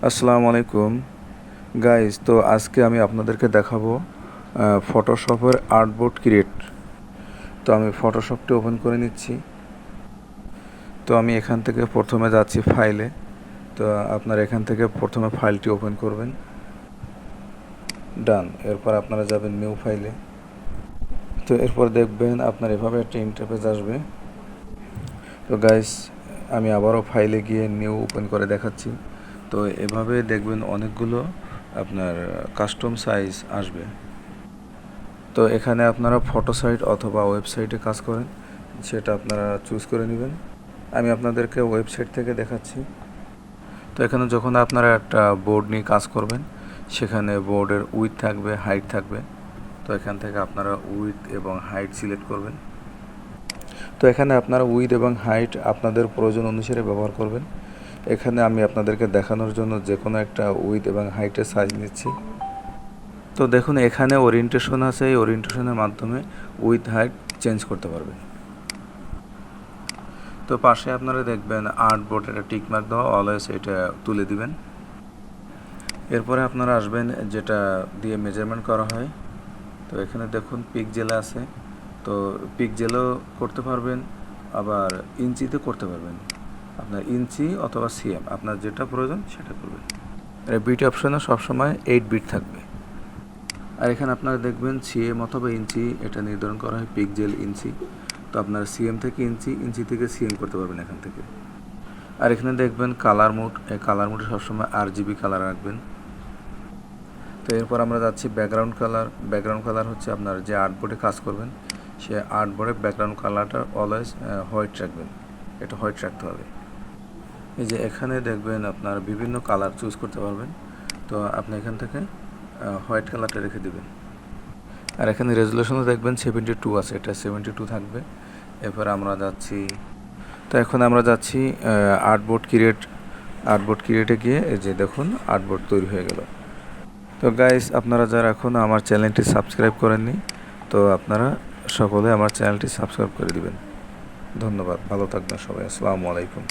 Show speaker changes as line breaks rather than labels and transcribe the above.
আসসালামু আলাইকুম গাইস। তো আজকে আমি আপনাদেরকে দেখাবো ফটোশপের আর্টবোর্ড ক্রিয়েট। তো আমি ফটোশপটি ওপেন করে নিচ্ছি। তো আমি এখান থেকে প্রথমে যাচ্ছি ফাইলে। তো আপনারা এখান থেকে প্রথমে ফাইলটি ওপেন করবেন। ডান। এরপর আপনারা যাবেন নিউ ফাইলে। তো এরপর দেখবেন আপনার এভাবে একটা ইন্টারফেস আসবে। তো গাইস, আমি আবারও ফাইলে গিয়ে নিউ ওপেন করে দেখাচ্ছি। তো এভাবে দেখবেন অনেকগুলো আপনার কাস্টম সাইজ আসবে। তো এখানে আপনারা ফটো সাইট অথবা ওয়েবসাইটে কাজ করেন, সেটা আপনারা চুজ করে নেবেন। আমি আপনাদেরকে ওয়েবসাইট থেকে দেখাচ্ছি। তো এখানে যখন আপনারা একটা বোর্ড নিয়ে কাজ করবেন, সেখানে বোর্ডের উইথ থাকবে, হাইট থাকবে। তো এখান থেকে আপনারা উইথ এবং হাইট সিলেক্ট করবেন। তো এখানে আপনারা উইথ এবং হাইট আপনাদের প্রয়োজন অনুসারে ব্যবহার করবেন। এখানে আমি আপনাদেরকে দেখানোর জন্য যে কোনো একটা উইথ এবং হাইটের সাইজ নিচ্ছি। তো দেখুন, এখানে ওরিয়েন্টেশন আছে, এই ওরিয়েন্টেশনের মাধ্যমে উইথ হাইট চেঞ্জ করতে পারবেন। তো পাশে আপনারা দেখবেন আর্টবোর্ড একটা টিক মার্ক দেওয়া, অলওয়েজ এটা তুলে দিবেন। এরপরে আপনারা আসবেন যেটা দিয়ে মেজারমেন্ট করা হয়। তো এখানে দেখুন পিক্সেল আছে। তো পিক্সেলও করতে পারবেন, আবার ইঞ্চিতে করতে পারবেন। আপনার ইঞ্চি অথবা সিএম, আপনার যেটা প্রয়োজন সেটা করবেন। আর বিট অপশনে সবসময় 8 বিট থাকবে। আর এখানে আপনারা দেখবেন সিএম অথবা ইঞ্চি এটা নির্ধারণ করা হয় পিক্সেল, ইঞ্চি। তো আপনারা সিএম থেকে ইঞ্চি, ইঞ্চি থেকে সিএম করতে পারবেন এখান থেকে। আর এখানে দেখবেন কালার মোড, এই কালার মোডে সবসময় RGB কালার রাখবেন। তো এরপর আমরা যাচ্ছি ব্যাকগ্রাউন্ড কালার। ব্যাকগ্রাউন্ড কালার হচ্ছে আপনার যে আর্টবোর্ডে কাজ করবেন, সে আর্টবোর্ডের ব্যাকগ্রাউন্ড কালারটা অলওয়েজ হোয়াইট রাখবেন। এটা হোয়াইট রাখতে হবে। এই যে এখানে দেখবেন আপনার বিভিন্ন কালার চুজ করতে পারবেন। তো আপনি এখান থেকে হোয়াইট কালারটা রেখে দেবেন। আর এখানে রেজুলেশনও দেখবেন 72 আছে, এটা 72 থাকবে। এরপর আমরা যাচ্ছি, তো এখন আমরা যাচ্ছি আর্টবোর্ড ক্রিয়েটে গিয়ে এই যে দেখুন আর্টবোর্ড তৈরি হয়ে গেল। তো গাইস, আপনারা যারা এখনও আমার চ্যানেলটি সাবস্ক্রাইব করেননি, তো আপনারা সকলে আমার চ্যানেলটি সাবস্ক্রাইব করে দিবেন। ধন্যবাদ, ভালো থাকবেন সবাই। আসসালামু আলাইকুম।